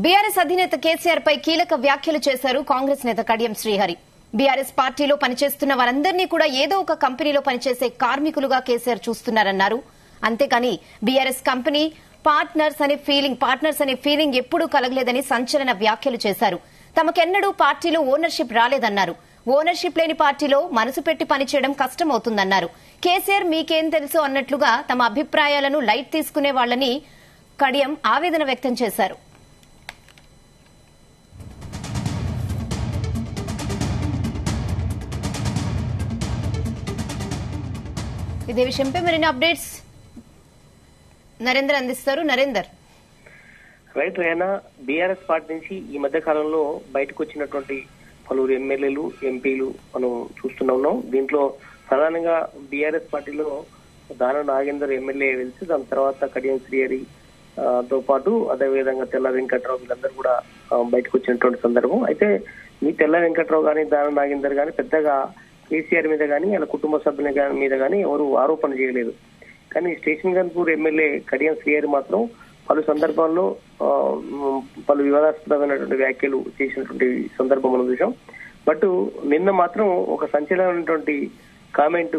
BRS అధినేత కేసీఆర్ పై కీలక వ్యాఖ్యలు చేశారు కాంగ్రెస్ నేత కడియం శ్రీహరి. బీఆర్ఎస్ పార్టీలో పనిచేస్తున్న వారందరినీ కూడా ఏదో ఒక కంపెనీలో పనిచేసే కార్మికులుగా కేసీఆర్ చూస్తున్నారన్నారు. అంతేకాని బీఆర్ఎస్ కంపెనీ పార్ట్నర్స్ అనే ఫీలింగ్ ఎప్పుడూ కలగలేదని సంచలన వ్యాఖ్యలు చేశారు. తమకెన్నడూ పార్టీలో ఓనర్షిప్ రాలేదన్నారు. ఓనర్షిప్ లేని పార్టీలో మనసు పెట్టి పనిచేయడం కష్టమవుతుందన్నారు. కేసీఆర్ మీకేం తెలుసు అన్నట్లుగా తమ అభిప్రాయాలను లైట్ తీసుకునే వాళ్లని కడియం ఆవేదన వ్యక్తం చేశారు. ఇదే విషయంపై మరిన్ని అప్డేట్స్ నరేందర్ అందిస్తారు. నరేందర్, రైట్ రేనా, బీఆర్ఎస్ పార్టీ నుంచి ఈ మధ్య కాలంలో బయటకు వచ్చినటువంటి పలువురు ఎమ్మెల్యేలు ఎంపీలు మనం చూస్తున్నాం. దీంట్లో ప్రధానంగా బీఆర్ఎస్ పార్టీలో దాన నాగేందర్ ఎమ్మెల్యే వెలిసి, దాని తర్వాత కడియం శ్రీహరి తో పాటు అదేవిధంగా తెల్ల వెంకట్రావు వీళ్ళందరూ కూడా బయటకు వచ్చినటువంటి సందర్భం. అయితే ఈ తెల్ల వెంకట్రావు గాని దాన నాగేందర్ గాని పెద్దగా కేసీఆర్ మీద గానీ వాళ్ళ కుటుంబ సభ్యుల మీద గానీ ఎవరు ఆరోపణ చేయలేదు. కానీ స్టేషన్ గన్పూర్ ఎమ్మెల్యే కడియం శ్రీహరి మాత్రం పలు సందర్భాల్లో పలు వివాదాస్పదమైనటువంటి వ్యాఖ్యలు చేసినటువంటి సందర్భం మనం చూసాం. బట్ నిన్న మాత్రం ఒక సంచలనమైనటువంటి కామెంట్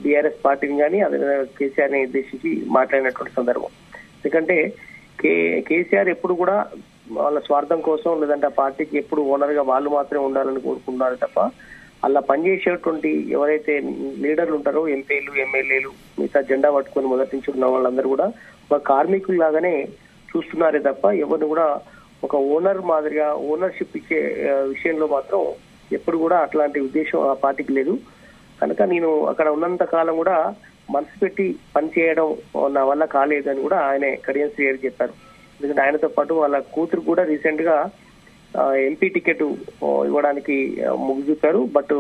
బీఆర్ఎస్ పార్టీని కానీ అదేవిధంగా కేసీఆర్ ని ఉద్దేశించి మాట్లాడినటువంటి సందర్భం. ఎందుకంటే కేసీఆర్ ఎప్పుడు కూడా వాళ్ళ స్వార్థం కోసం లేదంటే ఆ పార్టీకి ఎప్పుడు ఓనర్ గా వాళ్ళు మాత్రమే ఉండాలని కోరుకుంటున్నారు తప్ప అలా పనిచేసేటువంటి ఎవరైతే లీడర్లు ఉంటారో ఎంపీలు ఎమ్మెల్యేలు మిగతా జెండా పట్టుకొని మొదటి నుంచి ఉన్న వాళ్ళందరూ కూడా ఒక కార్మికులు లాగానే చూస్తున్నారే తప్ప ఎవరిని కూడా ఒక ఓనర్ మాదిరిగా ఓనర్షిప్ ఇచ్చే విషయంలో మాత్రం ఎప్పుడు కూడా అట్లాంటి ఉద్దేశం ఆ పార్టీకి లేదు. కనుక నేను అక్కడ ఉన్నంత కాలం కూడా మనసు పెట్టి పనిచేయడం నా వల్ల కాలేదని కూడా ఆయన కడియం శ్రీహరి చెప్పారు. ఎందుకంటే ఆయనతో పాటు వాళ్ళ కూతురు కూడా రీసెంట్ గా ఎంపీ టికెట్ ఇవ్వడానికి మొగ్గు చూపారు. బట్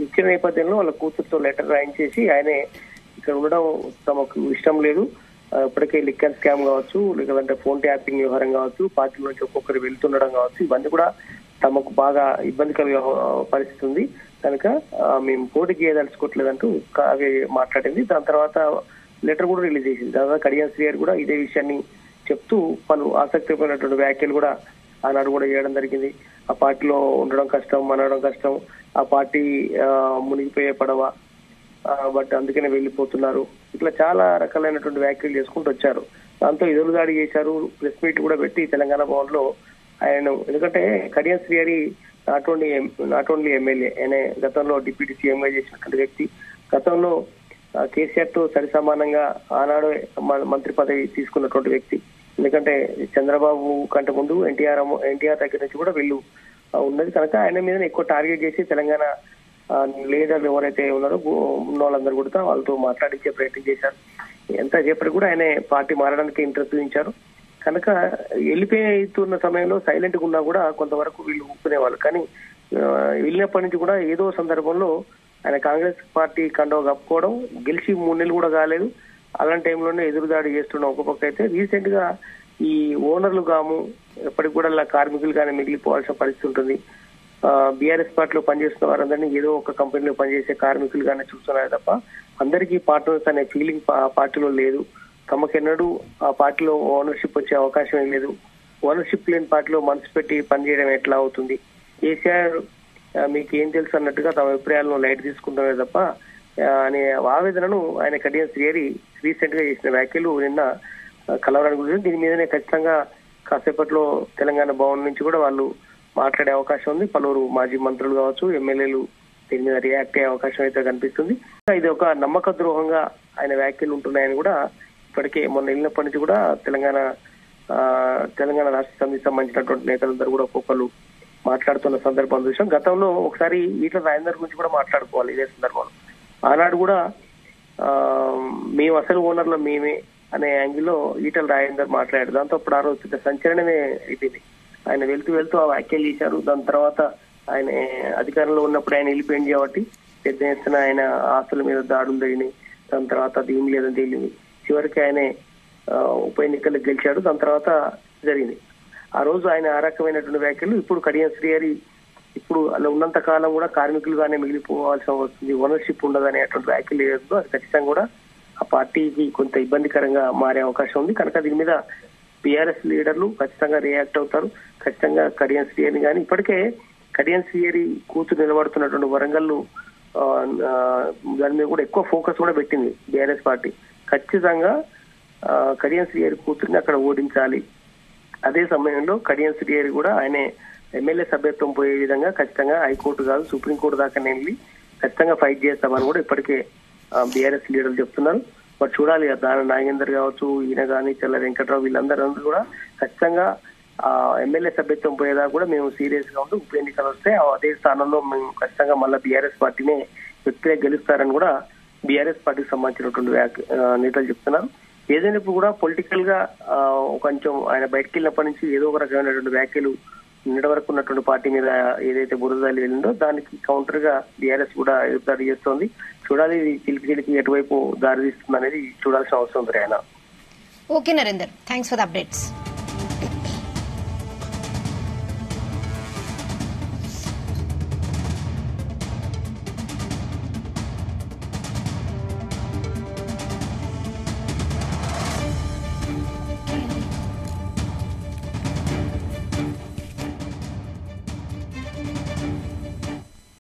ఇచ్చిన నేపథ్యంలో వాళ్ళ కూతురుతో లెటర్ రాయించేసి ఆయనే ఇక్కడ ఉండడం తమకు ఇష్టం లేదు, ఇప్పటికే లిక్కర్ స్కామ్ కావచ్చు లేదంటే ఫోన్ ట్యాపింగ్ వ్యవహారం కావచ్చు, పార్టీ నుంచి ఒక్కొక్కరు వెళ్తుండడం కావచ్చు, ఇవన్నీ కూడా తమకు బాగా ఇబ్బందికర పరిస్థితి ఉంది. కనుక మేము పోటీ చేయదలుచుకోవట్లేదంటూ అవి మాట్లాడింది. దాని తర్వాత లెటర్ కూడా రిలీజ్ చేసింది. దాదాపు కడియం శ్రీహరి కూడా ఇదే విషయాన్ని చెప్తూ పలు ఆసక్తికరమైనటువంటి వ్యాఖ్యలు కూడా ఆనాడు కూడా చేయడం జరిగింది. ఆ పార్టీలో ఉండడం కష్టం, మనడం కష్టం, ఆ పార్టీ మునిగిపోయే పడవ, బట్ అందుకనే వెళ్లిపోతున్నారు, ఇట్లా చాలా రకాలైనటువంటి వ్యాఖ్యలు చేసుకుంటూ వచ్చారు. దాంతో ఎదురుదాడి చేశారు, ప్రెస్ మీట్ కూడా పెట్టి తెలంగాణ భవన్ లో ఆయన. ఎందుకంటే Kadiyam Srihari not only MLA, ఆయన గతంలో డిప్యూటీ సీఎం గా చేసినటువంటి వ్యక్తి, గతంలో కేసీఆర్ తో సరిసమానంగా ఆనాడు మంత్రి పదవి తీసుకున్నటువంటి వ్యక్తి. ఎందుకంటే చంద్రబాబు కంటే ముందు ఎన్టీఆర్ దగ్గర నుంచి కూడా వీళ్ళు ఉన్నది. కనుక ఆయన మీద ఎక్కువ టార్గెట్ చేసి తెలంగాణ లీడర్లు ఎవరైతే ఉన్నారో ఉన్న వాళ్ళందరూ కూడా వాళ్ళతో మాట్లాడించే ప్రయత్నం చేశారు. ఎంత చెప్పటి కూడా ఆయన పార్టీ మారడానికి ఇంట్రెస్ట్ చూపించారు. కనుక వెళ్ళిపోతున్న సమయంలో సైలెంట్ గా ఉన్నా కూడా కొంతవరకు వీళ్ళు ఊపుకునేవాళ్ళు. కానీ వెళ్ళినప్పటి నుంచి కూడా ఏదో సందర్భంలో ఆయన కాంగ్రెస్ పార్టీ కండవ కప్పుకోవడం, గెలిచి 3 నెలలు కూడా కాలేదు. అలాంటి టైంలోనే ఎదురుదాడి చేస్తున్న ఒక పక్క అయితే రీసెంట్ గా ఈ ఓనర్లు గాము ఎప్పటికి కూడా కార్మికులు కానీ మిగిలిపోవాల్సిన పరిస్థితి ఉంటుంది. బీఆర్ఎస్ పార్టీలో పనిచేస్తున్న వారందరినీ ఏదో ఒక కంపెనీలో పనిచేసే కార్మికులు కానీ చూస్తున్నారు తప్ప అందరికీ పార్ట్నర్స్ అనే ఫీలింగ్ పార్టీలో లేదు. తమకెన్నడూ ఆ పార్టీలో ఓనర్షిప్ వచ్చే అవకాశం ఏం లేదు. ఓనర్షిప్ లేని పార్టీలో మనసు పెట్టి పనిచేయడం ఎట్లా అవుతుంది? కేసీఆర్ మీకు ఏం తెలుసు అన్నట్టుగా తమ అభిప్రాయాలను లైట్ తీసుకుంటామే తప్ప అనే ఆవేదనను ఆయన కడియం శ్రీహరి రీసెంట్ గా చేసిన వ్యాఖ్యలు నిన్న కలవరానికి గురించి. దీని మీదనే ఖచ్చితంగా కాసేపట్లో తెలంగాణ భవన్ నుంచి కూడా వాళ్ళు మాట్లాడే అవకాశం ఉంది. పలువురు మాజీ మంత్రులు కావచ్చు, ఎమ్మెల్యేలు దీని మీద రియాక్ట్ అయ్యే అవకాశం అయితే కనిపిస్తుంది. ఇది ఒక నమ్మక ద్రోహంగా ఆయన వ్యాఖ్యలు ఉంటున్నాయని కూడా ఇప్పటికే మొన్న వెళ్ళినప్పటి నుంచి కూడా తెలంగాణ రాష్ట్ర సమితికి సంబంధించినటువంటి నేతలందరూ కూడా ఒక్కొక్కరు మాట్లాడుతున్న సందర్భం చూసాం. గతంలో ఒకసారి ఈటల రాజేందర్ గురించి కూడా మాట్లాడుకోవాలి ఇదే సందర్భంలో. ఆనాడు కూడా మేము అసలు ఓనర్లో మేమే అనే యాంగిల్లో ఈటల రాజేందర్ మాట్లాడారు. దాంతో అప్పుడు ఆ రోజు సంచలనమే అయిపోయింది. ఆయన వెళ్తూ ఆ వ్యాఖ్యలు చేశారు. దాని తర్వాత ఆయన అధికారంలో ఉన్నప్పుడు ఆయన వెళ్ళిపోయింది కాబట్టి పెద్ద ఎత్తున ఆయన ఆస్తుల మీద దాడులు జరిగినాయి. దాని తర్వాత అది ఏం లేదని తేలింది. చివరికి ఆయన ఉప ఎన్నికల్లో గెలిచాడు. దాని తర్వాత జరిగింది. ఆ రోజు ఆయన ఆ రకమైనటువంటి వ్యాఖ్యలు ఇప్పుడు కడియం శ్రీహరి ఇప్పుడు అలా ఉన్నంత కాలం కూడా కార్మికులుగానే మిగిలిపోవాల్సి వస్తుంది, ఓనర్షిప్ ఉండదు అనేటువంటి వ్యాఖ్యలు ఏదో అది ఖచ్చితంగా కూడా ఆ పార్టీకి కొంత ఇబ్బందికరంగా మారే అవకాశం ఉంది. కనుక దీని మీద బీఆర్ఎస్ లీడర్లు ఖచ్చితంగా రియాక్ట్ అవుతారు. ఖచ్చితంగా కడియం శ్రీహరి కానీ ఇప్పటికే కడియం శ్రీహరి కూతురు నిలబడుతున్నటువంటి వరంగల్ దాని మీద కూడా ఎక్కువ ఫోకస్ కూడా పెట్టింది బీఆర్ఎస్ పార్టీ. ఖచ్చితంగా కడియం శ్రీహరి కూతురిని అక్కడ ఓడించాలి. అదే సమయంలో కడియం శ్రీహరి కూడా ఆయన ఎమ్మెల్యే సభ్యత్వం పోయే విధంగా ఖచ్చితంగా హైకోర్టు కాదు సుప్రీంకోర్టు దాకా వెళ్ళి ఖచ్చితంగా ఫైట్ చేస్తామని కూడా ఇప్పటికే బీఆర్ఎస్ లీడర్లు చెప్తున్నారు. మరి చూడాలి, దాని నాగేందర్ కావచ్చు, ఈయన కానీ చల్ల వెంకట్రావు వీళ్ళందరూ కూడా ఖచ్చితంగా ఎమ్మెల్యే సభ్యత్వం పోయేదాకా కూడా మేము సీరియస్ గా ఉంటూ ఉప ఎన్నికలు వస్తే అదే స్థానంలో మేము ఖచ్చితంగా మళ్ళీ బీఆర్ఎస్ పార్టీనే వ్యక్తిగా గెలుస్తారని కూడా బీఆర్ఎస్ పార్టీకి సంబంధించినటువంటి నేతలు చెప్తున్నారు. ఏదైనా కూడా పొలిటికల్ గా కొంచెం ఆయన బయటకు వెళ్ళినప్పటి నుంచి ఏదో ఒక రకమైనటువంటి వ్యాఖ్యలు నిన్నటి వరకు ఉన్నటువంటి పార్టీ మీద ఏదైతే బురదలు వెళ్ళిందో దానికి కౌంటర్ గా బీఆర్ఎస్ కూడా ఎదురుదాడి చేస్తోంది. చూడాలి చిలికి ఎటువైపు దారి తీస్తుంది అనేది చూడాల్సిన అవసరం ఉంది. ఆయన okay Narender, thanks for the updates.